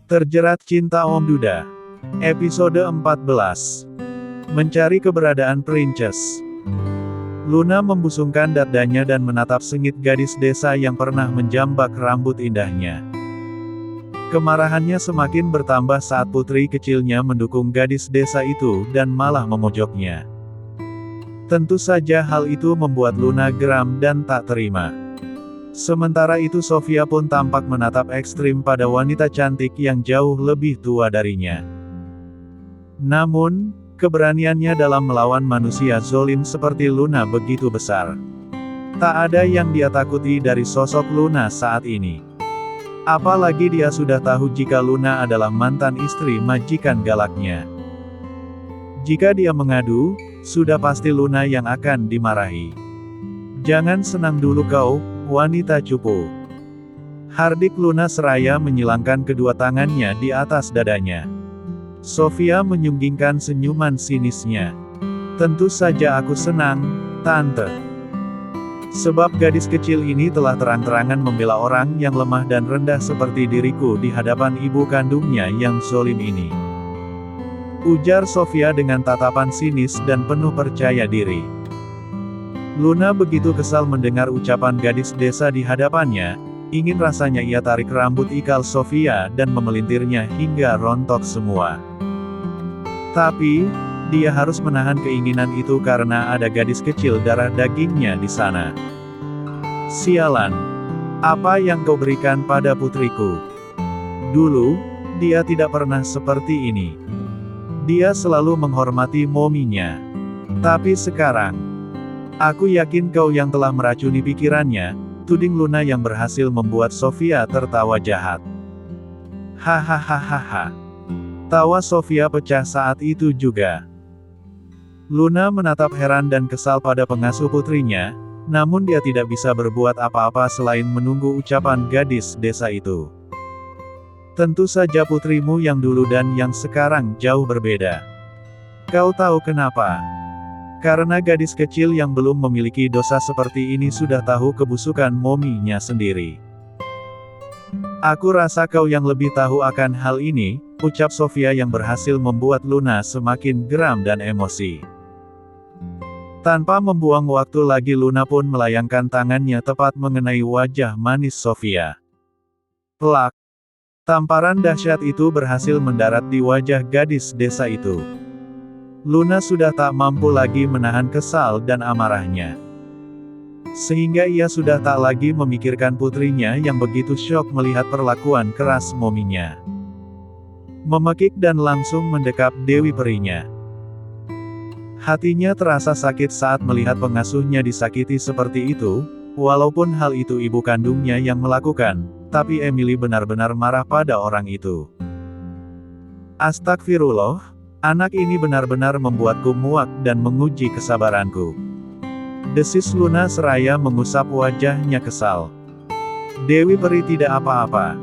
Terjerat Cinta Om Duda. Episode 14. Mencari keberadaan Princess. Luna membusungkan dadanya dan menatap sengit gadis desa yang pernah menjambak rambut indahnya. Kemarahannya semakin bertambah saat putri kecilnya mendukung gadis desa itu dan malah memojoknya. Tentu saja hal itu membuat Luna geram dan tak terima. Sementara itu Sofia pun tampak menatap ekstrim pada wanita cantik yang jauh lebih tua darinya. Namun, keberaniannya dalam melawan manusia zolim seperti Luna begitu besar. Tak ada yang dia takuti dari sosok Luna saat ini. Apalagi dia sudah tahu jika Luna adalah mantan istri majikan galaknya. Jika dia mengadu, sudah pasti Luna yang akan dimarahi. "Jangan senang dulu kau, wanita cupu," hardik Luna seraya menyilangkan kedua tangannya di atas dadanya. Sofia menyunggingkan senyuman sinisnya. "Tentu saja aku senang, Tante. Sebab gadis kecil ini telah terang-terangan membela orang yang lemah dan rendah seperti diriku di hadapan ibu kandungnya yang zolim ini," ujar Sofia dengan tatapan sinis dan penuh percaya diri. Luna begitu kesal mendengar ucapan gadis desa di hadapannya, ingin rasanya ia tarik rambut ikal Sofia dan memelintirnya hingga rontok semua. Tapi, dia harus menahan keinginan itu karena ada gadis kecil darah dagingnya di sana. "Sialan! Apa yang kau berikan pada putriku? Dulu, dia tidak pernah seperti ini. Dia selalu menghormati mominya. Tapi sekarang, aku yakin kau yang telah meracuni pikirannya," tuding Luna yang berhasil membuat Sofia tertawa jahat. Hahaha. Tawa Sofia pecah saat itu juga. Luna menatap heran dan kesal pada pengasuh putrinya, namun dia tidak bisa berbuat apa-apa selain menunggu ucapan gadis desa itu. "Tentu saja putrimu yang dulu dan yang sekarang jauh berbeda. Kau tahu kenapa? Karena gadis kecil yang belum memiliki dosa seperti ini sudah tahu kebusukan mominya sendiri. Aku rasa kau yang lebih tahu akan hal ini," ucap Sofia yang berhasil membuat Luna semakin geram dan emosi. Tanpa membuang waktu lagi Luna pun melayangkan tangannya tepat mengenai wajah manis Sofia. Plak! Tamparan dahsyat itu berhasil mendarat di wajah gadis desa itu. Luna sudah tak mampu lagi menahan kesal dan amarahnya. Sehingga ia sudah tak lagi memikirkan putrinya yang begitu syok melihat perlakuan keras mominya. Memekik dan langsung mendekap Dewi Perinya. Hatinya terasa sakit saat melihat pengasuhnya disakiti seperti itu, walaupun hal itu ibu kandungnya yang melakukan, tapi Emily benar-benar marah pada orang itu. "Astagfirullah, anak ini benar-benar membuatku muak dan menguji kesabaranku," desis Luna seraya mengusap wajahnya kesal. "Dewi Peri tidak apa-apa."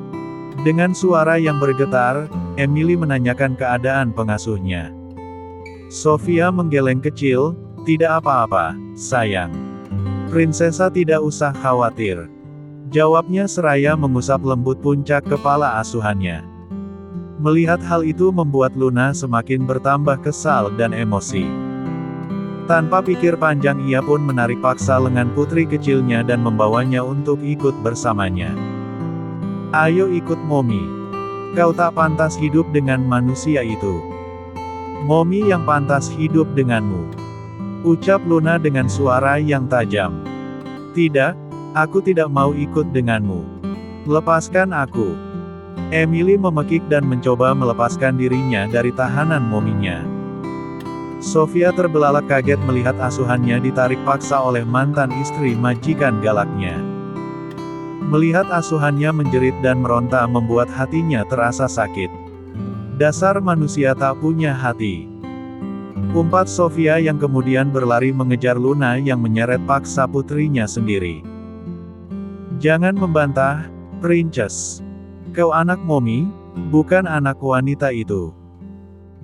Dengan suara yang bergetar, Emily menanyakan keadaan pengasuhnya. Sofia menggeleng kecil, "Tidak apa-apa, sayang. Prinsesa tidak usah khawatir," jawabnya seraya mengusap lembut puncak kepala asuhannya. Melihat hal itu membuat Luna semakin bertambah kesal dan emosi. Tanpa pikir panjang ia pun menarik paksa lengan putri kecilnya dan membawanya untuk ikut bersamanya. "Ayo ikut Momi. Kau tak pantas hidup dengan manusia itu. Momi yang pantas hidup denganmu," ucap Luna dengan suara yang tajam. "Tidak, aku tidak mau ikut denganmu. Lepaskan aku." Emily memekik dan mencoba melepaskan dirinya dari tahanan mominya. Sofia terbelalak kaget melihat asuhannya ditarik paksa oleh mantan istri majikan galaknya. Melihat asuhannya menjerit dan meronta membuat hatinya terasa sakit. "Dasar manusia tak punya hati," umpat Sofia yang kemudian berlari mengejar Luna yang menyeret paksa putrinya sendiri. "Jangan membantah, Princess. Kau anak Momi, bukan anak wanita itu,"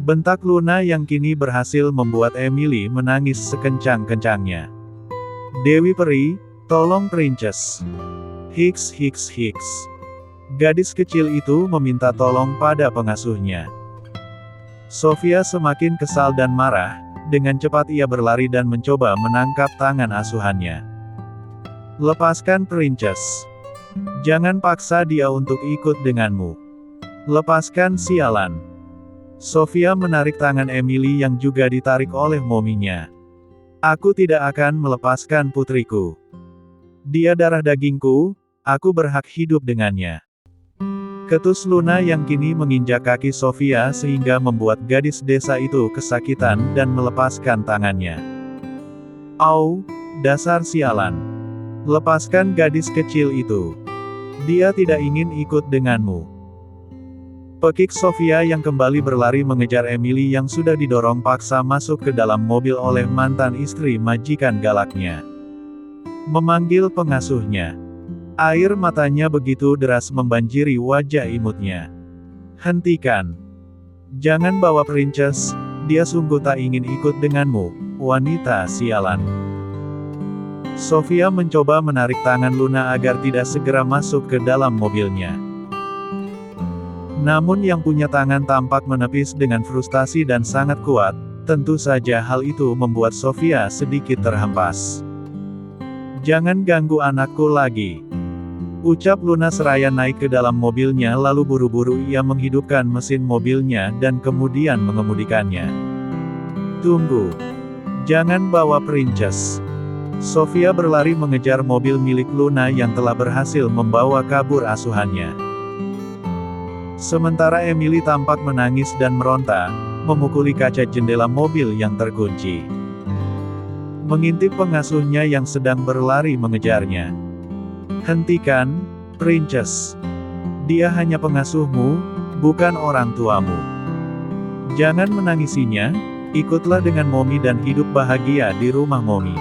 bentak Luna yang kini berhasil membuat Emily menangis sekencang-kencangnya. "Dewi Peri, tolong Princess." Hiks. Gadis kecil itu meminta tolong pada pengasuhnya. Sofia semakin kesal dan marah, dengan cepat ia berlari dan mencoba menangkap tangan asuhannya. Lepaskan Princess. Jangan paksa dia untuk ikut denganmu. Lepaskan sialan. Sofia menarik tangan Emily yang juga ditarik oleh mominya. Aku tidak akan melepaskan putriku. Dia darah dagingku, aku berhak hidup dengannya. Ketus Luna yang kini menginjak kaki Sofia sehingga membuat gadis desa itu kesakitan dan melepaskan tangannya. Au, dasar sialan. Lepaskan gadis kecil itu. Dia tidak ingin ikut denganmu. Pekik Sofia yang kembali berlari mengejar Emily yang sudah didorong paksa masuk ke dalam mobil oleh mantan istri majikan galaknya. Memanggil pengasuhnya. Air matanya begitu deras membanjiri wajah imutnya. Hentikan. Jangan bawa Princess, dia sungguh tak ingin ikut denganmu, wanita sialan. Sofia mencoba menarik tangan Luna agar tidak segera masuk ke dalam mobilnya. Namun yang punya tangan tampak menepis dengan frustasi dan sangat kuat, tentu saja hal itu membuat Sofia sedikit terhempas. Jangan ganggu anakku lagi. Ucap Luna seraya naik ke dalam mobilnya lalu buru-buru ia menghidupkan mesin mobilnya dan kemudian mengemudikannya. Tunggu. Jangan bawa Princess. Sofia berlari mengejar mobil milik Luna yang telah berhasil membawa kabur asuhannya. Sementara Emily tampak menangis dan meronta, memukuli kaca jendela mobil yang terkunci. Mengintip pengasuhnya yang sedang berlari mengejarnya. Hentikan, Princess. Dia hanya pengasuhmu, bukan orang tuamu. Jangan menangisinya, ikutlah dengan Momi dan hidup bahagia di rumah Momi.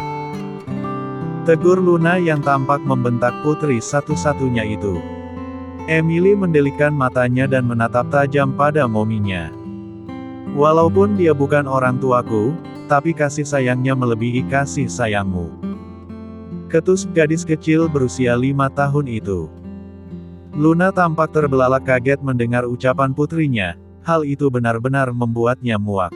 Tegur Luna yang tampak membentak putri satu-satunya itu. Emily mendelikkan matanya dan menatap tajam pada mominya. Walaupun dia bukan orang tuaku, tapi kasih sayangnya melebihi kasih sayangmu. Ketus gadis kecil berusia 5 tahun itu. Luna tampak terbelalak kaget mendengar ucapan putrinya, hal itu benar-benar membuatnya muak.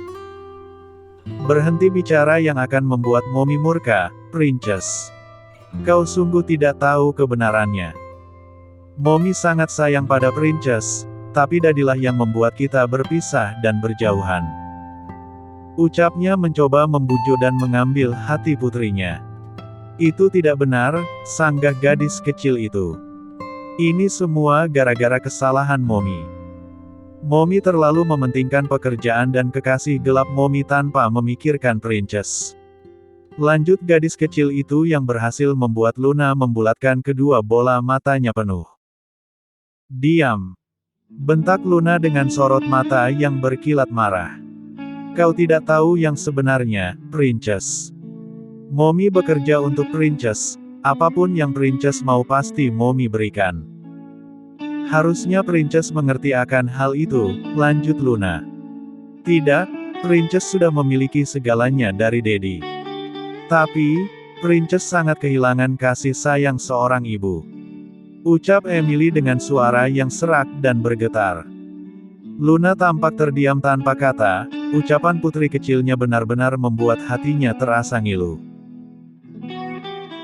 Berhenti bicara yang akan membuat Momi murka, Princess. Kau sungguh tidak tahu kebenarannya. Momi sangat sayang pada Princess, tapi dadilah yang membuat kita berpisah dan berjauhan. Ucapnya mencoba membujuk dan mengambil hati putrinya. Itu tidak benar, sanggah gadis kecil itu. Ini semua gara-gara kesalahan Momi. Momi terlalu mementingkan pekerjaan dan kekasih gelap Momi tanpa memikirkan Princess. Lanjut gadis kecil itu yang berhasil membuat Luna membulatkan kedua bola matanya penuh. Diam. Bentak Luna dengan sorot mata yang berkilat marah. Kau tidak tahu yang sebenarnya, Princess. Momi bekerja untuk Princess, apapun yang Princess mau pasti Momi berikan. Harusnya Princess mengerti akan hal itu, lanjut Luna. Tidak, Princess sudah memiliki segalanya dari Daddy. Tapi, Princess sangat kehilangan kasih sayang seorang ibu. Ucap Emily dengan suara yang serak dan bergetar. Luna tampak terdiam tanpa kata, ucapan putri kecilnya benar-benar membuat hatinya terasa ngilu.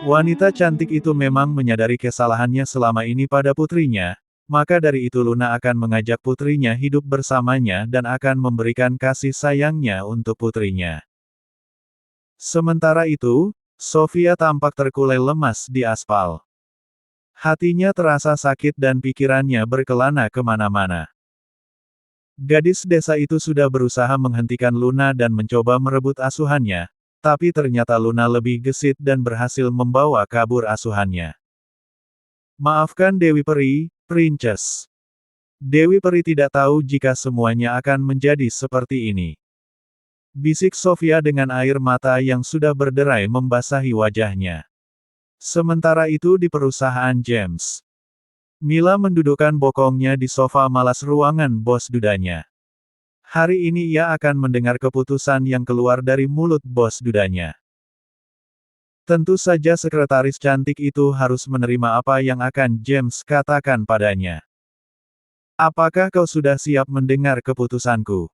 Wanita cantik itu memang menyadari kesalahannya selama ini pada putrinya, maka dari itu Luna akan mengajak putrinya hidup bersamanya dan akan memberikan kasih sayangnya untuk putrinya. Sementara itu, Sofia tampak terkulai lemas di aspal. Hatinya terasa sakit dan pikirannya berkelana kemana-mana. Gadis desa itu sudah berusaha menghentikan Luna dan mencoba merebut asuhannya, tapi ternyata Luna lebih gesit dan berhasil membawa kabur asuhannya. Maafkan Dewi Peri, Princess. Dewi Peri tidak tahu jika semuanya akan menjadi seperti ini. Bisik Sofia dengan air mata yang sudah berderai membasahi wajahnya. Sementara itu di perusahaan James. Mila mendudukkan bokongnya di sofa malas ruangan bos dudanya. Hari ini ia akan mendengar keputusan yang keluar dari mulut bos dudanya. Tentu saja sekretaris cantik itu harus menerima apa yang akan James katakan padanya. Apakah kau sudah siap mendengar keputusanku?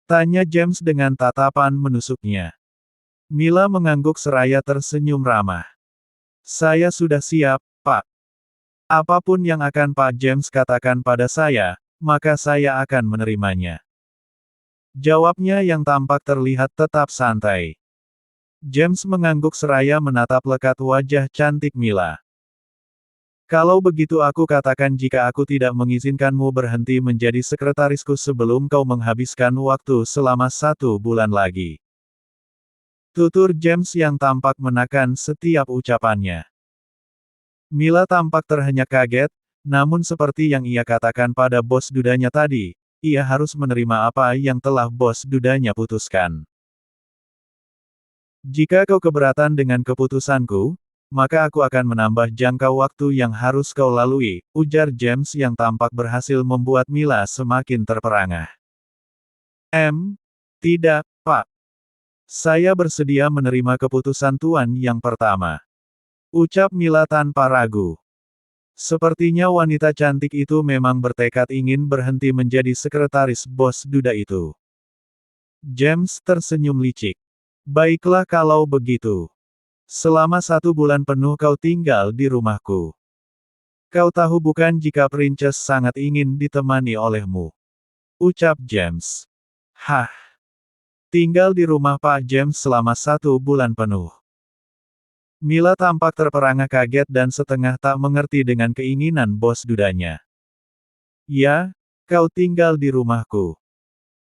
Tanya James dengan tatapan menusuknya. Mila mengangguk seraya tersenyum ramah. Saya sudah siap, Pak. Apapun yang akan Pak James katakan pada saya, maka saya akan menerimanya. Jawabnya yang tampak terlihat tetap santai. James mengangguk seraya menatap lekat wajah cantik Mila. Kalau begitu aku katakan jika aku tidak mengizinkanmu berhenti menjadi sekretarisku sebelum kau menghabiskan waktu selama 1 bulan lagi. Tutur James yang tampak menekan setiap ucapannya. Mila tampak terhenyak kaget, namun seperti yang ia katakan pada bos dudanya tadi, ia harus menerima apa yang telah bos dudanya putuskan. Jika kau keberatan dengan keputusanku, maka aku akan menambah jangka waktu yang harus kau lalui, ujar James yang tampak berhasil membuat Mila semakin terperangah. Tidak, Pak. Saya bersedia menerima keputusan Tuan yang pertama. Ucap Mila tanpa ragu. Sepertinya wanita cantik itu memang bertekad ingin berhenti menjadi sekretaris bos duda itu. James tersenyum licik. Baiklah kalau begitu. Selama 1 bulan penuh kau tinggal di rumahku. Kau tahu bukan jika Princess sangat ingin ditemani olehmu. Ucap James. Hah? Tinggal di rumah Pak James selama 1 bulan penuh. Mila tampak terperangah kaget dan setengah tak mengerti dengan keinginan bos dudanya. Ya, kau tinggal di rumahku.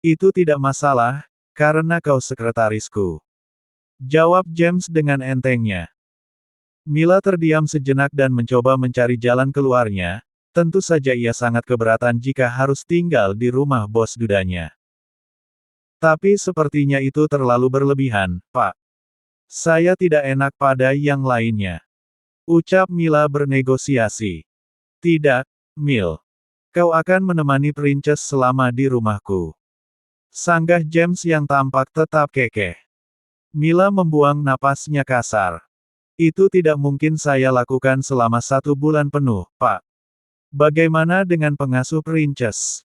Itu tidak masalah, karena kau sekretarisku. Jawab James dengan entengnya. Mila terdiam sejenak dan mencoba mencari jalan keluarnya, tentu saja ia sangat keberatan jika harus tinggal di rumah bos dudanya. Tapi sepertinya itu terlalu berlebihan, Pak. Saya tidak enak pada yang lainnya. Ucap Mila bernegosiasi. Tidak, Mil. Kau akan menemani Princess selama di rumahku. Sanggah James yang tampak tetap kekeh. Mila membuang napasnya kasar. Itu tidak mungkin saya lakukan selama 1 bulan penuh, Pak. Bagaimana dengan pengasuh Princess?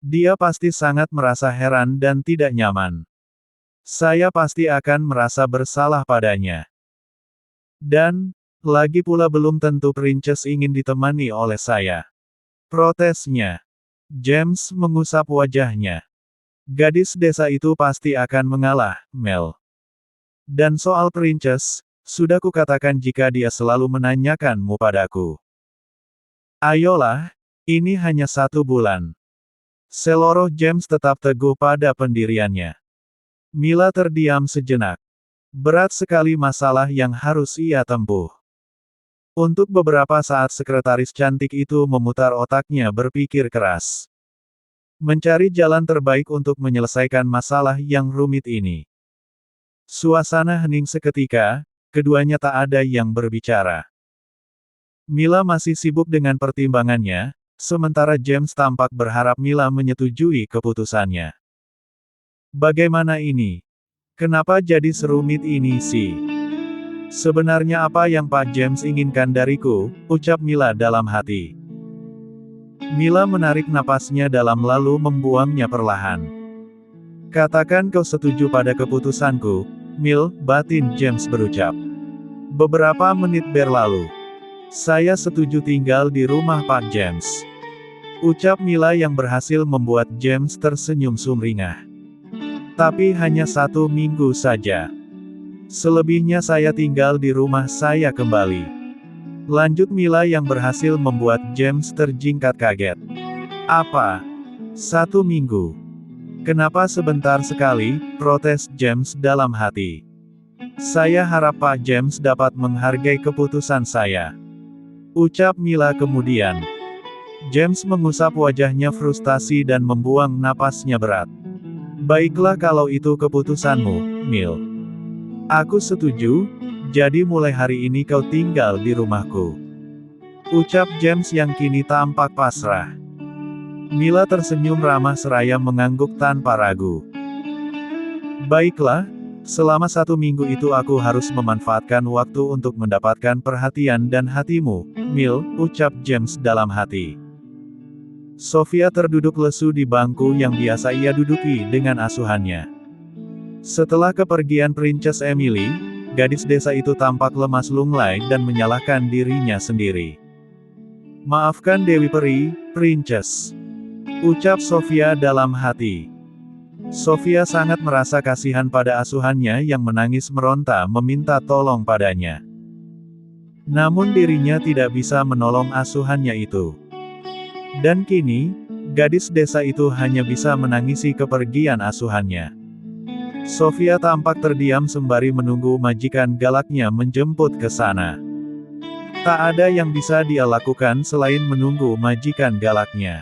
Dia pasti sangat merasa heran dan tidak nyaman. Saya pasti akan merasa bersalah padanya. Dan, lagi pula belum tentu Princess ingin ditemani oleh saya. Protesnya. James mengusap wajahnya. Gadis desa itu pasti akan mengalah, Mel. Dan soal Princess, sudah kukatakan jika dia selalu menanyakanmu padaku. Ayolah, ini hanya 1 bulan. Seloroh James tetap teguh pada pendiriannya. Mila terdiam sejenak. Berat sekali masalah yang harus ia tempuh. Untuk beberapa saat sekretaris cantik itu memutar otaknya berpikir keras. Mencari jalan terbaik untuk menyelesaikan masalah yang rumit ini. Suasana hening seketika, keduanya tak ada yang berbicara. Mila masih sibuk dengan pertimbangannya, sementara James tampak berharap Mila menyetujui keputusannya. Bagaimana ini? Kenapa jadi serumit ini sih? Sebenarnya apa yang Pak James inginkan dariku, ucap Mila dalam hati. Mila menarik napasnya dalam lalu membuangnya perlahan. Katakan kau setuju pada keputusanku, Mil, batin James berucap. Beberapa menit berlalu. Saya setuju tinggal di rumah Pak James. Ucap Mila yang berhasil membuat James tersenyum sumringah. Tapi hanya 1 minggu saja. Selebihnya saya tinggal di rumah saya kembali. Lanjut Mila yang berhasil membuat James terjingkat kaget. Apa? 1 minggu? Kenapa sebentar sekali, protes James dalam hati. Saya harap Pak James dapat menghargai keputusan saya. Ucap Mila kemudian. James mengusap wajahnya frustasi dan membuang napasnya berat. Baiklah kalau itu keputusanmu, Mil. Aku setuju, jadi mulai hari ini kau tinggal di rumahku. Ucap James yang kini tampak pasrah. Mila tersenyum ramah seraya mengangguk tanpa ragu. Baiklah, selama 1 minggu itu aku harus memanfaatkan waktu untuk mendapatkan perhatian dan hatimu, Mil, ucap James dalam hati. Sofia terduduk lesu di bangku yang biasa ia duduki dengan asuhannya. Setelah kepergian Princess Emily, gadis desa itu tampak lemas lunglai dan menyalahkan dirinya sendiri. "Maafkan Dewi Peri, Princess," ucap Sofia dalam hati. Sofia sangat merasa kasihan pada asuhannya yang menangis meronta meminta tolong padanya. Namun dirinya tidak bisa menolong asuhannya itu. Dan kini, gadis desa itu hanya bisa menangisi kepergian asuhannya. Sofia tampak terdiam sembari menunggu majikan galaknya menjemput ke sana. Tak ada yang bisa dia lakukan selain menunggu majikan galaknya.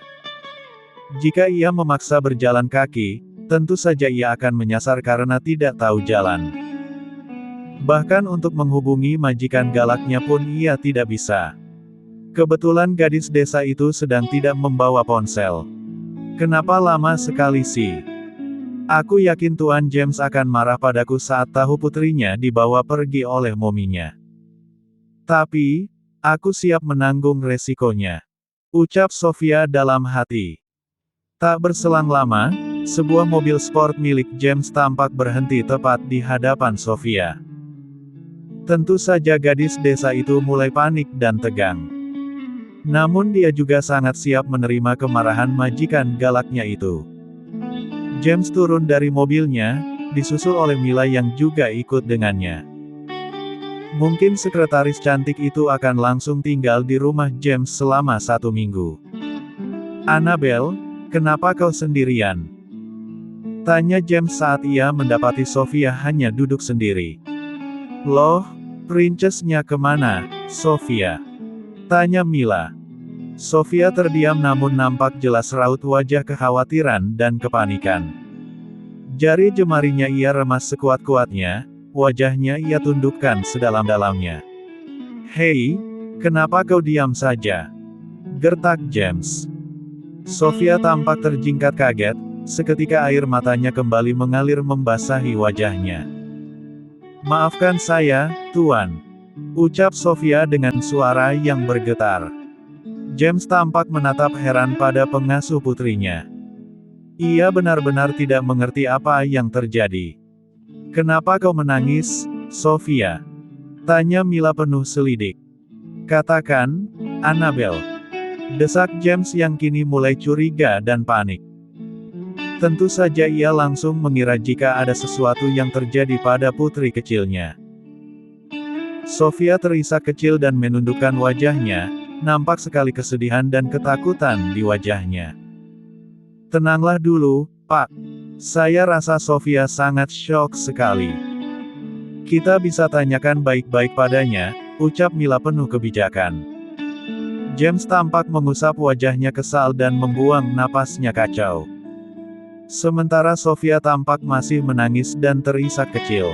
Jika ia memaksa berjalan kaki, tentu saja ia akan menyasar karena tidak tahu jalan. Bahkan untuk menghubungi majikan galaknya pun ia tidak bisa. Kebetulan gadis desa itu sedang tidak membawa ponsel. "Kenapa lama sekali sih? Aku yakin Tuan James akan marah padaku saat tahu putrinya dibawa pergi oleh mominya. Tapi, aku siap menanggung resikonya," ucap Sofia dalam hati. Tak berselang lama, sebuah mobil sport milik James tampak berhenti tepat di hadapan Sofia. Tentu saja gadis desa itu mulai panik dan tegang. Namun dia juga sangat siap menerima kemarahan majikan galaknya itu. James turun dari mobilnya, disusul oleh Mila yang juga ikut dengannya. Mungkin sekretaris cantik itu akan langsung tinggal di rumah James selama 1 minggu. "Annabelle, kenapa kau sendirian?" tanya James saat ia mendapati Sofia hanya duduk sendiri. "Loh, princess-nya kemana, Sofia?" tanya Mila. Sofia terdiam namun nampak jelas raut wajah kekhawatiran dan kepanikan. Jari jemarinya ia remas sekuat-kuatnya, wajahnya ia tundukkan sedalam-dalamnya. "Hei, kenapa kau diam saja?" gertak James. Sofia tampak terjingkat kaget, seketika air matanya kembali mengalir membasahi wajahnya. "Maafkan saya, Tuan," ucap Sofia dengan suara yang bergetar. James tampak menatap heran pada pengasuh putrinya. Ia benar-benar tidak mengerti apa yang terjadi. "Kenapa kau menangis, Sofia?" tanya Mila penuh selidik. "Katakan, Annabelle," desak James yang kini mulai curiga dan panik. Tentu saja ia langsung mengira jika ada sesuatu yang terjadi pada putri kecilnya. Sofia terisak kecil dan menundukkan wajahnya, nampak sekali kesedihan dan ketakutan di wajahnya. "Tenanglah dulu, Pak. Saya rasa Sofia sangat syok sekali. Kita bisa tanyakan baik-baik padanya," ucap Mila penuh kebijakan. James tampak mengusap wajahnya kesal dan membuang napasnya kacau. Sementara Sofia tampak masih menangis dan terisak kecil.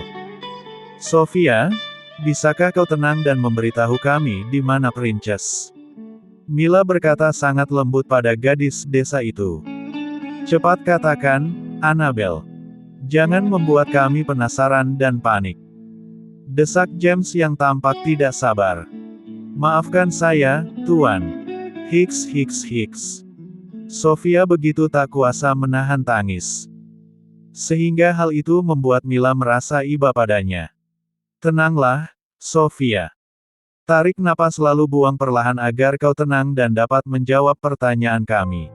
"Sofia, bisakah kau tenang dan memberitahu kami di mana Princess?" Mila berkata sangat lembut pada gadis desa itu. "Cepat katakan, Annabelle. Jangan membuat kami penasaran dan panik," desak James yang tampak tidak sabar. "Maafkan saya, Tuan." Hiks hiks hiks. Sofia begitu tak kuasa menahan tangis. Sehingga hal itu membuat Mila merasa iba padanya. "Tenanglah, Sofia. Tarik napas lalu buang perlahan agar kau tenang dan dapat menjawab pertanyaan kami,"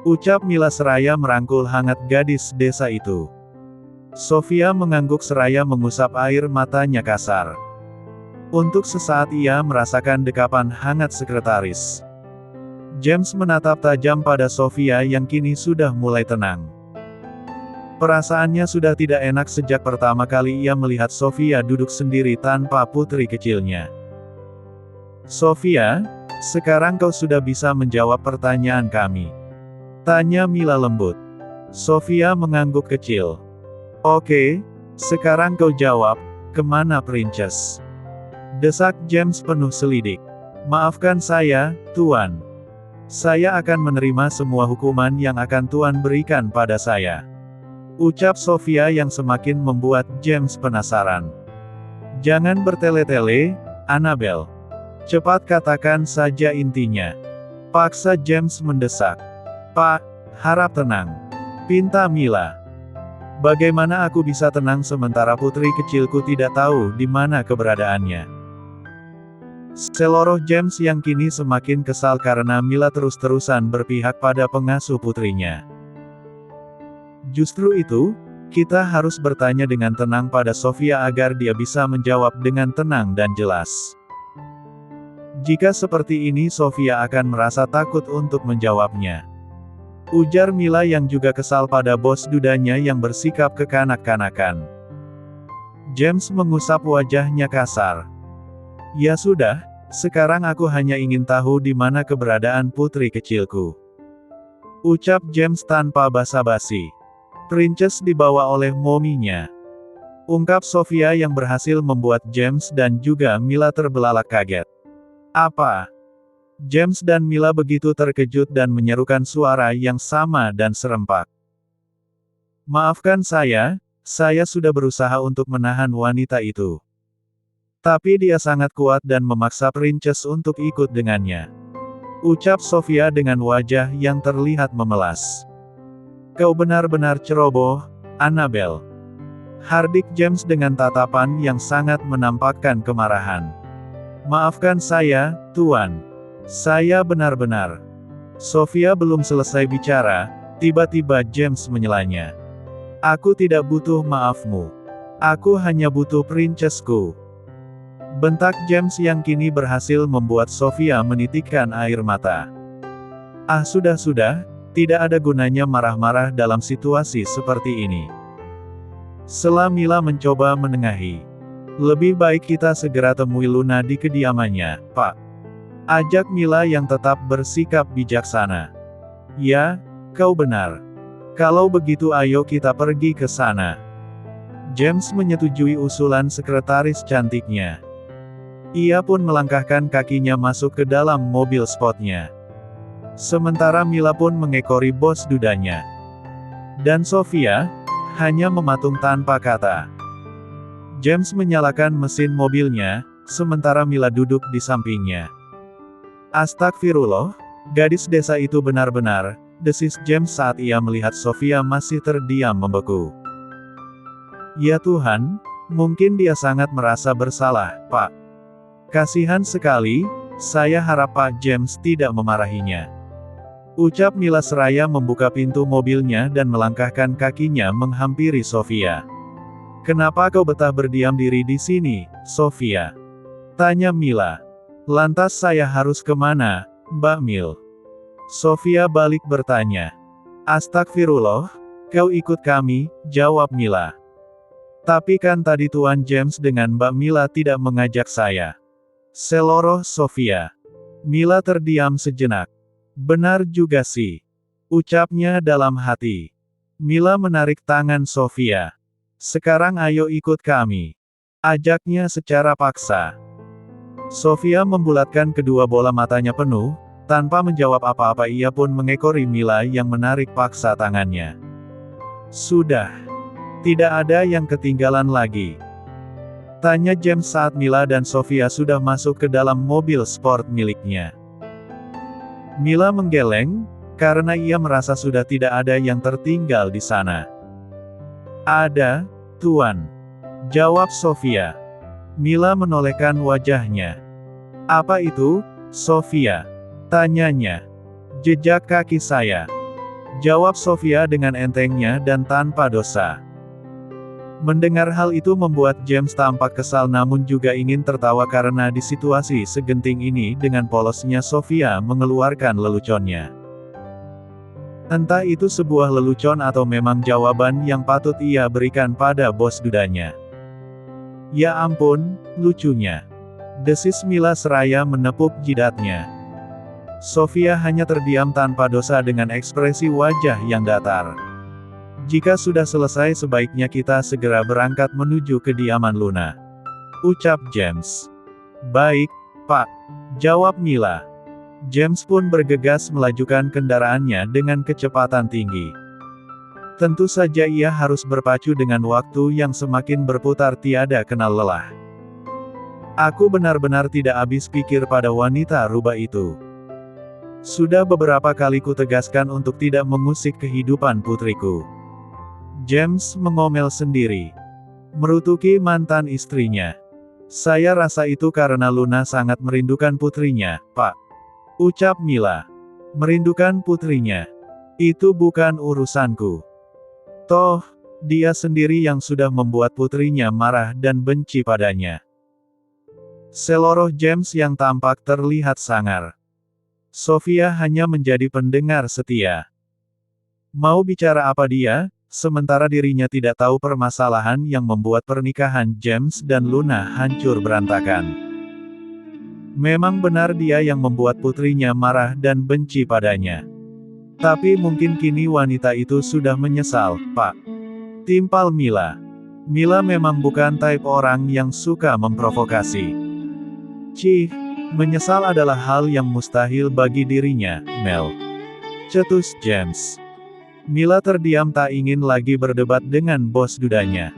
ucap Mila seraya merangkul hangat gadis desa itu. Sofia mengangguk seraya mengusap air matanya kasar. Untuk sesaat ia merasakan dekapan hangat sekretaris. James menatap tajam pada Sofia yang kini sudah mulai tenang. Perasaannya sudah tidak enak sejak pertama kali ia melihat Sofia duduk sendiri tanpa putri kecilnya. "Sofia, sekarang kau sudah bisa menjawab pertanyaan kami," tanya Mila lembut. Sofia mengangguk kecil. "Oke, sekarang kau jawab, kemana Princess?" desak James penuh selidik. "Maafkan saya, Tuan. Saya akan menerima semua hukuman yang akan Tuan berikan pada saya," ucap Sofia yang semakin membuat James penasaran. "Jangan bertele-tele, Annabelle. Cepat katakan saja intinya." Paksa James mendesak. Pak, harap tenang. Pinta Mila. Bagaimana aku bisa tenang sementara putri kecilku tidak tahu di mana keberadaannya? Seloroh James yang kini semakin kesal karena Mila terus-terusan berpihak pada pengasuh putrinya. Justru itu, kita harus bertanya dengan tenang pada Sofia agar dia bisa menjawab dengan tenang dan jelas. Jika seperti ini Sofia akan merasa takut untuk menjawabnya. Ujar Mila yang juga kesal pada bos dudanya yang bersikap kekanak-kanakan. James mengusap wajahnya kasar. Ya sudah, sekarang aku hanya ingin tahu di mana keberadaan putri kecilku. Ucap James tanpa basa-basi. Princess dibawa oleh mominya. Ungkap Sofia yang berhasil membuat James dan juga Mila terbelalak kaget. Apa? James dan Mila begitu terkejut dan menyerukan suara yang sama dan serempak. Maafkan saya sudah berusaha untuk menahan wanita itu. Tapi dia sangat kuat dan memaksa Princess untuk ikut dengannya. Ucap Sofia dengan wajah yang terlihat memelas. Kau benar-benar ceroboh, Annabel. Hardik James dengan tatapan yang sangat menampakkan kemarahan. Maafkan saya, Tuan. Saya benar-benar. Sofia belum selesai bicara, tiba-tiba James menyelanya. Aku tidak butuh maafmu. Aku hanya butuh princessku. Bentak James yang kini berhasil membuat Sofia menitikkan air mata. Ah sudah, tidak ada gunanya marah-marah dalam situasi seperti ini. Setelah Mila mencoba menengahi. Lebih baik kita segera temui Luna di kediamannya, Pak. Ajak Mila yang tetap bersikap bijaksana. Ya, kau benar. Kalau begitu ayo kita pergi ke sana. James menyetujui usulan sekretaris cantiknya. Ia pun melangkahkan kakinya masuk ke dalam mobil sportnya. Sementara Mila pun mengekori bos dudanya. Dan Sofia hanya mematung tanpa kata. James menyalakan mesin mobilnya, sementara Mila duduk di sampingnya. Astagfirullah, gadis desa itu benar-benar, desis James saat ia melihat Sofia masih terdiam membeku. Ya Tuhan, mungkin dia sangat merasa bersalah, Pak. Kasihan sekali, saya harap Pak James tidak memarahinya. Ucap Mila seraya membuka pintu mobilnya dan melangkahkan kakinya menghampiri Sofia. Kenapa kau betah berdiam diri di sini, Sofia? Tanya Mila. Lantas saya harus kemana, Mbak Mil? Sofia balik bertanya. Astagfirullah, kau ikut kami, jawab Mila. Tapi kan tadi Tuan James dengan Mbak Mila tidak mengajak saya. Seloroh Sofia. Mila terdiam sejenak. Benar juga sih. Ucapnya dalam hati. Mila menarik tangan Sofia. Sekarang ayo ikut kami. Ajaknya secara paksa. Sofia membulatkan kedua bola matanya penuh, tanpa menjawab apa-apa ia pun mengekori Mila yang menarik paksa tangannya. Sudah. Tidak ada yang ketinggalan lagi. Tanya James saat Mila dan Sofia sudah masuk ke dalam mobil sport miliknya. Mila menggeleng, karena ia merasa sudah tidak ada yang tertinggal di sana. Ada, Tuan. Jawab Sofia. Mila menolehkan wajahnya. Apa itu, Sofia? Tanyanya. Jejak kaki saya. Jawab Sofia dengan entengnya dan tanpa dosa. Mendengar hal itu membuat James tampak kesal namun juga ingin tertawa karena di situasi segenting ini dengan polosnya Sofia mengeluarkan leluconnya. Entah itu sebuah lelucon atau memang jawaban yang patut ia berikan pada bos dudanya. Ya ampun, lucunya. Desis Mila seraya menepuk jidatnya. Sofia hanya terdiam tanpa dosa dengan ekspresi wajah yang datar. Jika sudah selesai sebaiknya kita segera berangkat menuju kediaman Luna. Ucap James. Baik, Pak. Jawab Mila. James pun bergegas melajukan kendaraannya dengan kecepatan tinggi. Tentu saja ia harus berpacu dengan waktu yang semakin berputar tiada kenal lelah. Aku benar-benar tidak habis pikir pada wanita rubah itu. Sudah beberapa kali kutegaskan untuk tidak mengusik kehidupan putriku. James mengomel sendiri. Merutuki mantan istrinya. Saya rasa itu karena Luna sangat merindukan putrinya, Pak. Ucap Mila. Merindukan putrinya. Itu bukan urusanku. Toh, dia sendiri yang sudah membuat putrinya marah dan benci padanya. Seloroh James yang tampak terlihat sangar. Sofia hanya menjadi pendengar setia. Mau bicara apa dia, sementara dirinya tidak tahu permasalahan yang membuat pernikahan James dan Luna hancur berantakan. Memang benar dia yang membuat putrinya marah dan benci padanya. Tapi mungkin kini wanita itu sudah menyesal, Pak. Timpal Mila. Mila memang bukan tipe orang yang suka memprovokasi. Cih, menyesal adalah hal yang mustahil bagi dirinya, Mel. Cetus James. Mila terdiam tak ingin lagi berdebat dengan bos dudanya.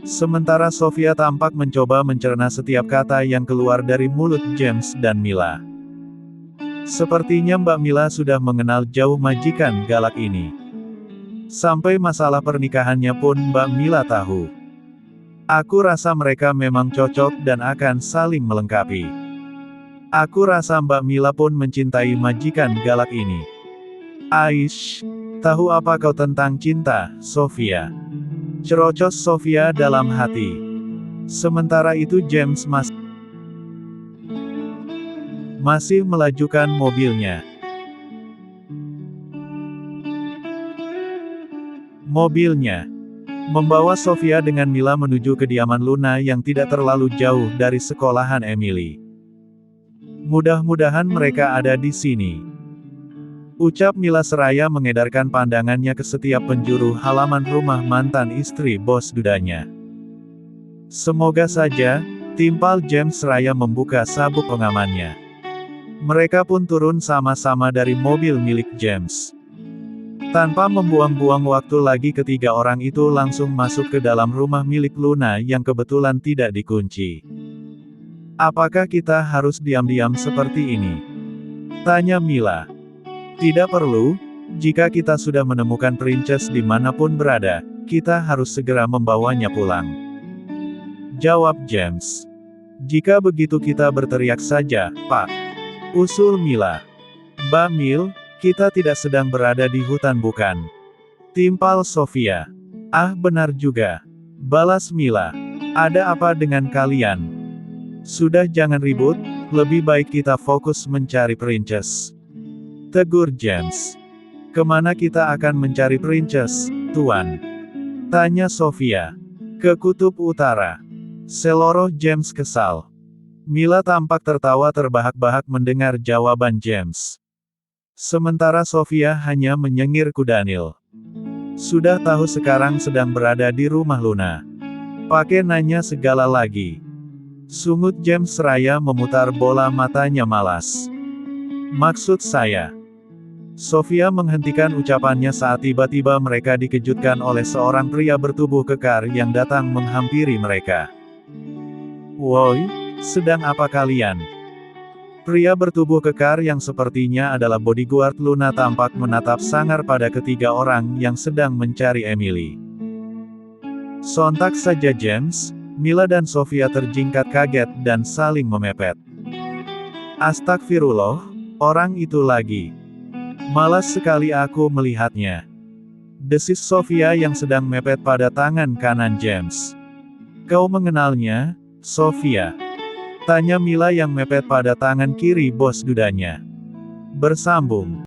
Sementara Sofia tampak mencoba mencerna setiap kata yang keluar dari mulut James dan Mila. Sepertinya Mbak Mila sudah mengenal jauh majikan galak ini. Sampai masalah pernikahannya pun Mbak Mila tahu. Aku rasa mereka memang cocok dan akan saling melengkapi. Aku rasa Mbak Mila pun mencintai majikan galak ini. Aish, tahu apa kau tentang cinta, Sofia? Cerocos Sofia dalam hati. Sementara itu James masih melajukan mobilnya. Mobilnya membawa Sofia dengan Mila menuju kediaman Luna yang tidak terlalu jauh dari sekolahan Emily. Mudah-mudahan mereka ada di sini. Ucap Mila seraya mengedarkan pandangannya ke setiap penjuru halaman rumah mantan istri bos dudanya. Semoga saja, timpal James seraya membuka sabuk pengamannya. Mereka pun turun sama-sama dari mobil milik James. Tanpa membuang-buang waktu lagi ketiga orang itu langsung masuk ke dalam rumah milik Luna yang kebetulan tidak dikunci. Apakah kita harus diam-diam seperti ini? Tanya Mila. Tidak perlu, jika kita sudah menemukan Princess dimanapun berada, kita harus segera membawanya pulang. Jawab James. Jika begitu kita berteriak saja, Pak. Usul Mila. Mbak Mil, kita tidak sedang berada di hutan bukan? Timpal Sofia. Ah benar juga. Balas Mila. Ada apa dengan kalian? Sudah jangan ribut, lebih baik kita fokus mencari Princess. Tegur James. Kemana kita akan mencari Princess, Tuan? Tanya Sofia. Ke Kutub Utara. Seloroh James kesal. Mila tampak tertawa terbahak-bahak mendengar jawaban James. Sementara Sofia hanya menyengir kudanil. Sudah tahu sekarang sedang berada di rumah Luna. Pakai nanya segala lagi. Sungut James seraya memutar bola matanya malas. Maksud saya. Sofia menghentikan ucapannya saat tiba-tiba mereka dikejutkan oleh seorang pria bertubuh kekar yang datang menghampiri mereka. Woi, sedang apa kalian? Pria bertubuh kekar yang sepertinya adalah bodyguard Luna tampak menatap sangar pada ketiga orang yang sedang mencari Emily. Sontak saja James, Mila dan Sofia terjingkat kaget dan saling memepet. Astagfirullah, orang itu lagi. Malas sekali aku melihatnya. Desis Sofia yang sedang mepet pada tangan kanan James. Kau mengenalnya, Sofia? Tanya Mila yang mepet pada tangan kiri bos dudanya. Bersambung.